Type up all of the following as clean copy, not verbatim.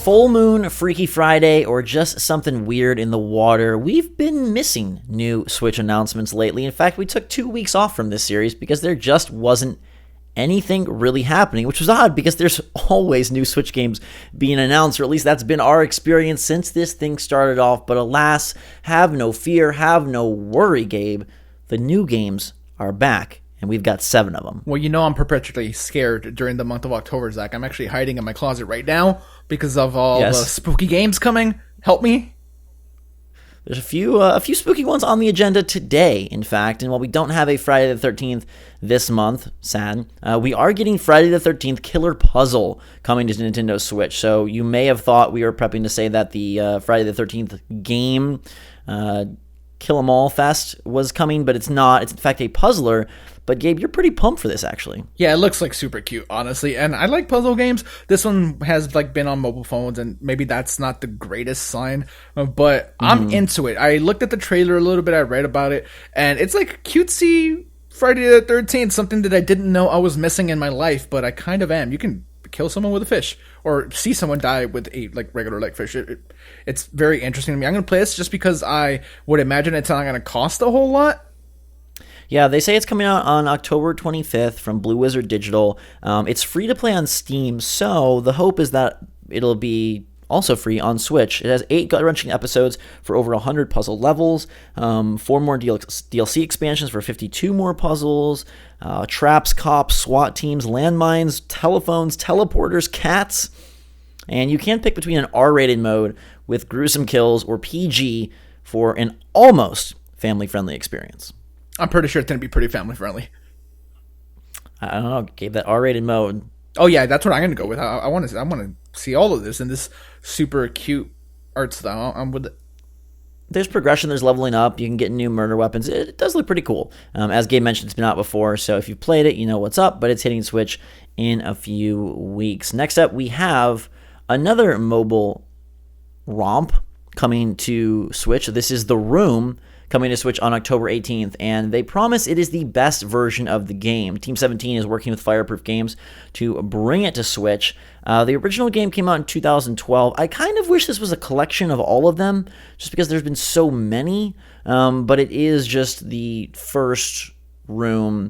full moon, Freaky Friday, or just something weird in the water, we've been missing new Switch announcements lately. In fact, we took 2 weeks off from this series because there just wasn't anything really happening, which was odd because there's always new Switch games being announced, or at least that's been our experience since this thing started off. But alas, have no fear, have no worry, Gabe. The new games are back, and we've got 7 of them. Well, I'm perpetually scared during the month of October, Zach. I'm actually hiding in my closet right now because of all the spooky games coming. Help me. There's a few spooky ones on the agenda today, in fact, and while we don't have a Friday the 13th this month, sad, we are getting Friday the 13th Killer Puzzle coming to Nintendo Switch. So you may have thought we were prepping to say that the Friday the 13th game, Kilomole Fest, was coming, but it's not. It's in fact a puzzler. But Gabe, you're pretty pumped for this, actually. Yeah, it looks like super cute, honestly. And I like puzzle games. This one has been on mobile phones, and maybe that's not the greatest sign, but I'm into it. I looked at the trailer a little bit, I read about it, and it's like cutesy Friday the 13th, something that I didn't know I was missing in my life, but I kind of am. You can kill someone with a fish, or see someone die with a regular fish. It's very interesting to me. I'm going to play this just because I would imagine it's not going to cost a whole lot. Yeah, they say it's coming out on October 25th from Blue Wizard Digital. It's free to play on Steam, so the hope is that it'll be also free on Switch. It has 8 gut-wrenching episodes for over 100 puzzle levels, 4 more DLC expansions for 52 more puzzles, traps, cops, SWAT teams, landmines, telephones, teleporters, cats, and you can pick between an R-rated mode with gruesome kills or PG for an almost family-friendly experience. I'm pretty sure it's going to be pretty family-friendly. I don't know, gave that R-rated mode. Oh yeah, that's what I'm going to go with. I want to see all of this in this super cute art style. I'm with it. There's progression, there's leveling up, you can get new murder weapons. It does look pretty cool. As Gabe mentioned, it's been out before, so if you've played it, you know what's up, but it's hitting Switch in a few weeks. Next up, we have another mobile romp coming to Switch. This is The Room, coming to Switch on October 18th, and they promise it is the best version of the game. Team 17 is working with Fireproof Games to bring it to Switch. The original game came out in 2012. I kind of wish this was a collection of all of them, just because there's been so many, but it is just the first Room.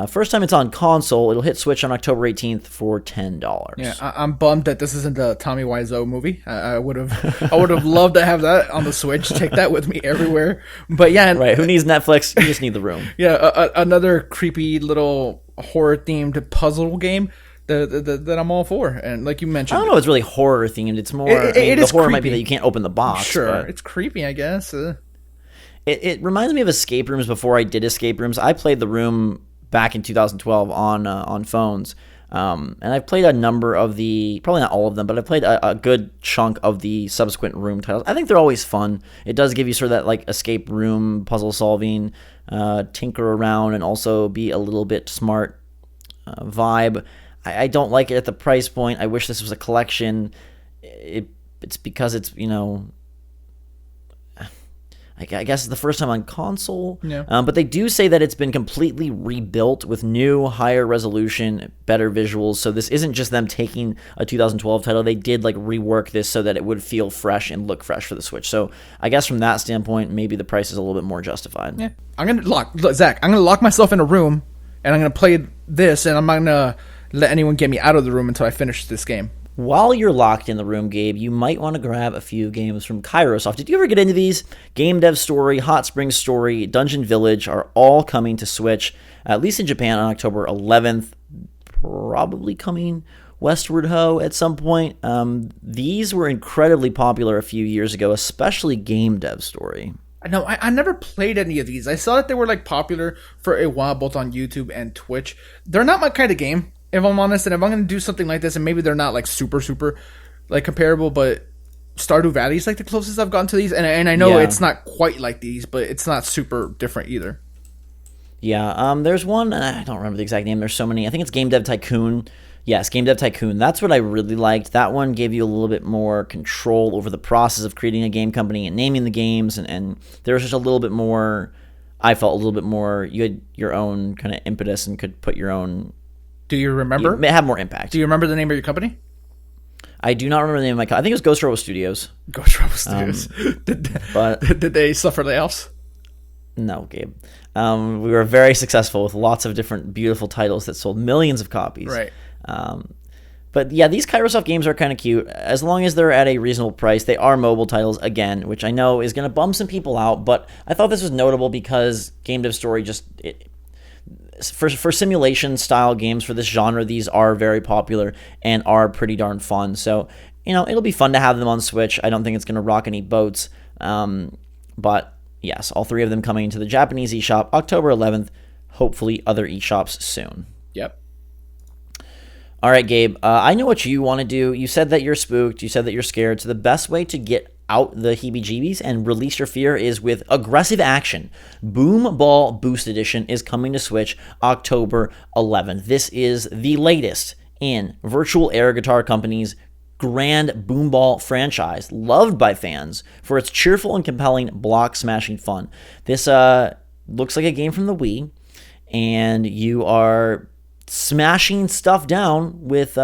First time it's on console. It'll hit Switch on October 18th for $10. Yeah, I'm bummed that this isn't the Tommy Wiseau movie. I would have loved to have that on the Switch. Take that with me everywhere. But yeah, right. Who needs Netflix? You just need The Room. Yeah, another creepy little horror themed puzzle game that I'm all for. And like you mentioned, I don't know. It's really horror themed. It's more. The horror might be that you can't open the box. Sure, it's creepy, I guess. It reminds me of escape rooms before I did escape rooms. I played The Room back in 2012 on phones, and I've played a number of the, probably not all of them, but I've played a good chunk of the subsequent Room titles. I think they're always fun. It does give you sort of that escape room puzzle solving, tinker around, and also be a little bit smart vibe. I don't like it at the price point. I wish this was a collection. It's because it's, I guess it's the first time on console. Yeah. But they do say that it's been completely rebuilt with new, higher resolution, better visuals. So this isn't just them taking a 2012 title. They did rework this so that it would feel fresh and look fresh for the Switch. So I guess from that standpoint, maybe the price is a little bit more justified. Yeah. I'm going to lock myself in a room, and I'm going to play this, and I'm not going to let anyone get me out of the room until I finish this game. While you're locked in the room, Gabe, you might want to grab a few games from Kairosoft. Did you ever get into these? Game Dev Story, Hot Springs Story, Dungeon Village are all coming to Switch, at least in Japan on October 11th. Probably coming westward at some point. These were incredibly popular a few years ago, especially Game Dev Story. No, I never played any of these. I saw that they were popular for a while, both on YouTube and Twitch. They're not my kind of game, if I'm honest, and if I'm going to do something like this, and maybe they're not super comparable, but Stardew Valley is the closest I've gotten to these, and I know it's not quite like these, but it's not super different either. Yeah, there's one, I don't remember the exact name, there's so many, I think it's Game Dev Tycoon. Yes, Game Dev Tycoon, that's what I really liked. That one gave you a little bit more control over the process of creating a game company and naming the games, and there was just a little bit more, I felt a little bit more, you had your own kind of impetus and could put your own... Do you remember? Have more impact. Do you remember the name of your company? I do not remember the name of my I think it was Ghost Robo Studios. Ghost Robo Studios. Did they suffer layoffs? No, Gabe. We were very successful with lots of different beautiful titles that sold millions of copies. Right. But yeah, these Kairosoft games are kind of cute. As long as they're at a reasonable price, they are mobile titles, again, which I know is going to bum some people out, but I thought this was notable because Game Dev Story for simulation-style games for this genre, these are very popular and are pretty darn fun. So, it'll be fun to have them on Switch. I don't think it's going to rock any boats. But yes, all 3 of them coming into the Japanese eShop October 11th, hopefully other eShops soon. Yep. All right, Gabe, I know what you want to do. You said that you're spooked. You said that you're scared. So the best way to get out the heebie-jeebies and release your fear is with aggressive action. Boom Ball Boost Edition is coming to Switch October 11th. This is the latest in Virtual Air Guitar Company's grand Boom Ball franchise, loved by fans for its cheerful and compelling block-smashing fun. This looks like a game from the Wii, and you are smashing stuff down with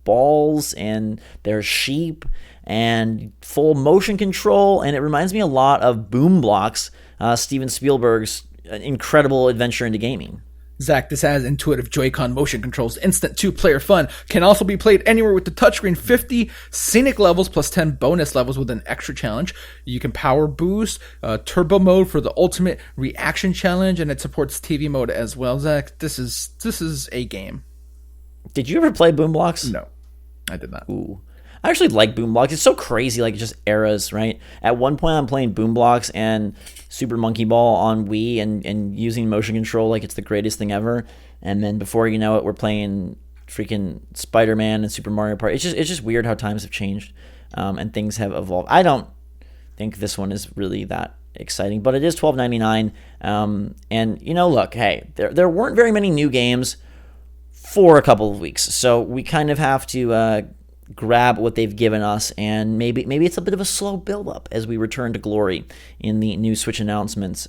balls, and there's sheep and full motion control, and it reminds me a lot of Boom Blocks, Steven Spielberg's incredible adventure into gaming. Zach, this has intuitive Joy-Con motion controls, instant 2-player fun, can also be played anywhere with the touchscreen, 50 scenic levels plus 10 bonus levels with an extra challenge. You can power boost, turbo mode for the ultimate reaction challenge, and it supports TV mode as well. Zach, this is a game. Did you ever play Boom Blocks? No, I did not. Ooh. I actually like Boom Blocks. It's so crazy, like just eras, right? At one point, I'm playing Boom Blocks and Super Monkey Ball on Wii and using motion control like it's the greatest thing ever. And then before you know it, we're playing freaking Spider-Man and Super Mario Party. It's just weird how times have changed and things have evolved. I don't think this one is really that exciting, but it is $12.99. And look, hey, there weren't very many new games for a couple of weeks, so we kind of have to grab what they've given us, and maybe it's a bit of a slow build-up as we return to glory in the new Switch announcements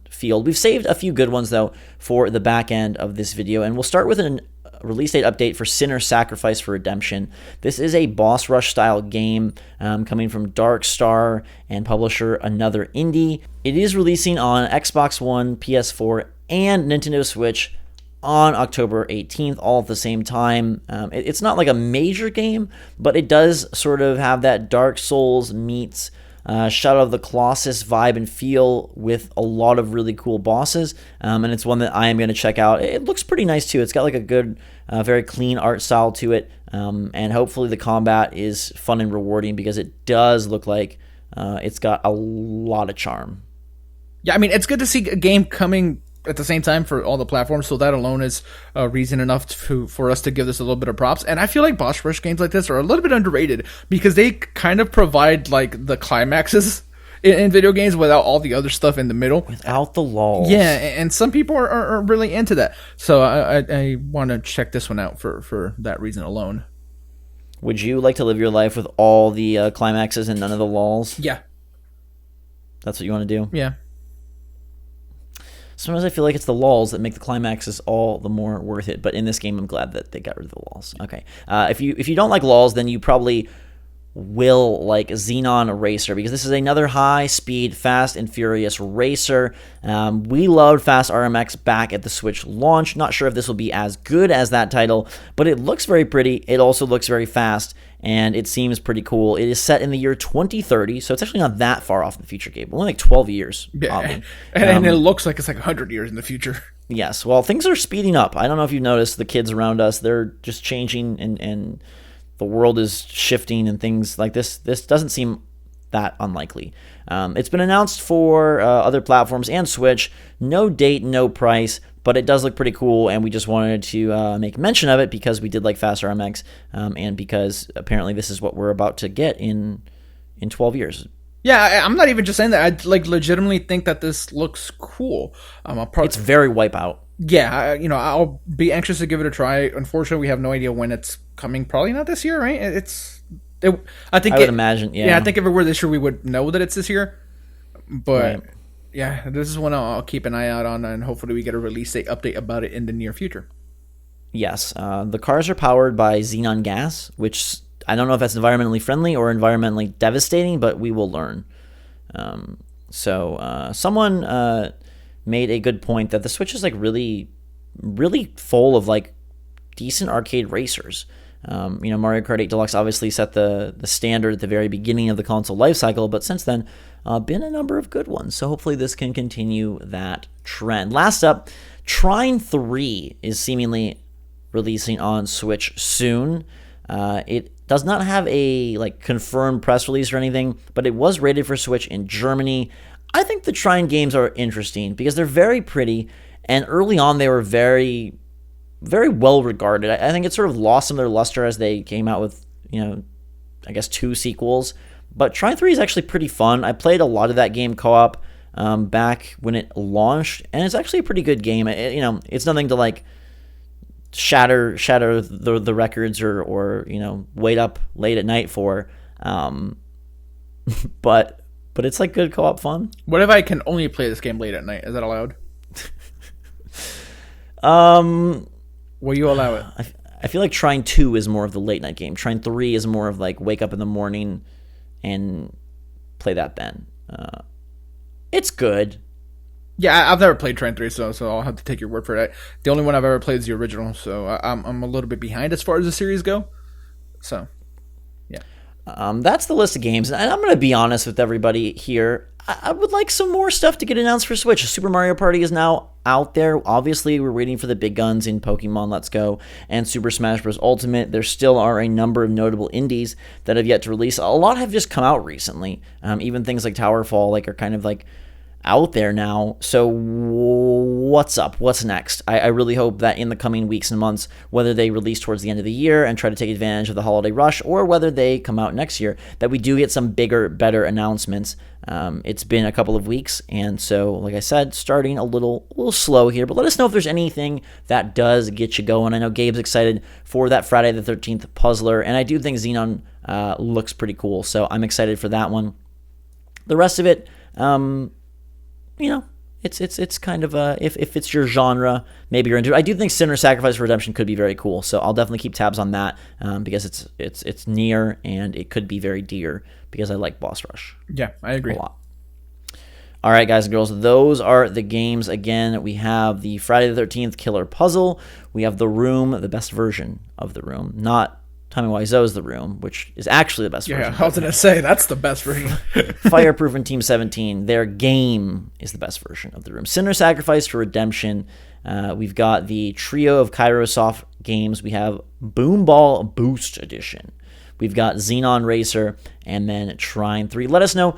field. We've saved a few good ones, though, for the back end of this video, and we'll start with a release date update for Sinner Sacrifice for Redemption. This is a boss rush-style game coming from Dark Star and publisher Another Indie. It is releasing on Xbox One, PS4, and Nintendo Switch on October 18th, all at the same time. It's not like a major game, but it does sort of have that Dark Souls meets Shadow of the Colossus vibe and feel with a lot of really cool bosses, and it's one that I am going to check out. It looks pretty nice too. It's got like a good, very clean art style to it, and hopefully the combat is fun and rewarding because it does look like it's got a lot of charm. Yeah, I mean, it's good to see a game coming at the same time for all the platforms, so that alone is reason enough for us to give this a little bit of props. And I feel like boss rush games like this are a little bit underrated because they kind of provide like the climaxes in video games without all the other stuff in the middle, without the lulls. Yeah, and some people are really into that, so I want to check this one out for that reason alone. Would you like to live your life with all the climaxes and none of the lulls? Yeah, that's what you want to do. Yeah. Sometimes I feel like it's the lulls that make the climaxes all the more worth it. But in this game, I'm glad that they got rid of the lulls. Okay. If you don't like lulls, then you probably will like Xenon Racer, because this is another high-speed, fast and furious racer. We loved Fast RMX back at the Switch launch. Not sure if this will be as good as that title, but it looks very pretty. It also looks very fast, and it seems pretty cool. It is set in the year 2030, so it's actually not that far off in the future, Gabe. Only like 12 years. Yeah, and it looks like it's like 100 years in the future. Yes, well, things are speeding up. I don't know if you've noticed the kids around us, they're just changing, and the world is shifting and things like this. This doesn't seem that unlikely. It's been announced for other platforms and Switch. No date, no price, but it does look pretty cool, and we just wanted to make mention of it because we did like Fast RMX, and because apparently this is what we're about to get in 12 years. Yeah, I'm not even just saying that. I like legitimately think that this looks cool. It's very Wipeout. Yeah, I'll be anxious to give it a try. Unfortunately, we have no idea when it's coming. Probably not this year, right? I would imagine. Yeah. Yeah, I think if it were this year, we would know that it's this year. But right. Yeah, this is one I'll keep an eye out on, and hopefully we get a release date update about it in the near future. Yes, the cars are powered by Xenon gas, which I don't know if that's environmentally friendly or environmentally devastating, but we will learn. Someone made a good point that the Switch is like really, really full of like decent arcade racers. Mario Kart 8 Deluxe obviously set the standard at the very beginning of the console lifecycle, but since then, been a number of good ones. So hopefully this can continue that trend. Last up, Trine 3 is seemingly releasing on Switch soon. It does not have a like confirmed press release or anything, but it was rated for Switch in Germany. I think the Trine games are interesting because they're very pretty, and early on they were very, very well regarded. I think it sort of lost some of their luster as they came out with, I guess 2 sequels. But Trine 3 is actually pretty fun. I played a lot of that game co-op back when it launched, and it's actually a pretty good game. It's nothing to like shatter the records or wait up late at night for, but it's like good co-op fun. What if I can only play this game late at night? Is that allowed? Will you allow it? I feel like Trine 2 is more of the late night game. Trine 3 is more of like wake up in the morning and play that then. It's good. Yeah, I've never played Trine 3, so I'll have to take your word for that. The only one I've ever played is the original, so I'm a little bit behind as far as the series go. So, yeah. That's the list of games, and I'm going to be honest with everybody here. I would like some more stuff to get announced for Switch. Super Mario Party is now out there. Obviously, we're waiting for the big guns in Pokemon Let's Go and Super Smash Bros. Ultimate. There still are a number of notable indies that have yet to release. A lot have just come out recently. Even things like Towerfall are kind of like out there now. So what's up? What's next? I really hope that in the coming weeks and months, whether they release towards the end of the year and try to take advantage of the holiday rush, or whether they come out next year, that we do get some bigger, better announcements. It's been a couple of weeks, and so, like I said, starting a little slow here, but let us know if there's anything that does get you going. I know Gabe's excited for that Friday the 13th puzzler, and I do think Xenon looks pretty cool, so I'm excited for that one. The rest of it, it's kind of if it's your genre, maybe you're into it. I do think Sinner Sacrifice for Redemption could be very cool, so I'll definitely keep tabs on that because it's near and it could be very dear because I like Boss Rush. Yeah, I agree a lot. All right, guys and girls, those are the games. Again, we have the Friday the 13th Killer Puzzle. We have The Room, the best version of The Room, not Tommy Wiseau's The Room, which is actually the best version. Yeah, I was going to say, that's the best version. Fireproof and Team 17, their game is the best version of The Room. Sinner Sacrifice for Redemption. We've got the trio of Kairosoft games. We have Boomball Boost Edition. We've got Xenon Racer, and then Trine 3. Let us know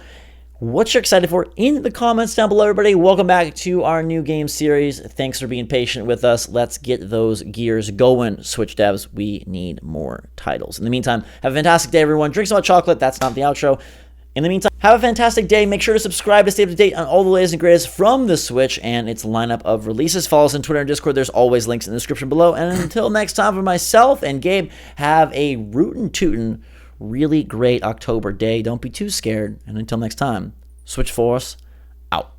what you're excited for in the comments down below, everybody. Welcome back to our new game series. Thanks for being patient with us. Let's get those gears going, Switch devs. We need more titles. In the meantime, have a fantastic day, everyone. Drink some hot chocolate. That's not the outro. In the meantime, have a fantastic day. Make sure to subscribe to stay up to date on all the latest and greatest from the Switch and its lineup of releases. Follow us on Twitter and Discord. There's always links in the description below. And until next time, for myself and Gabe, have a rootin' tootin' really great October day. Don't be too scared. And until next time, Switch Force out.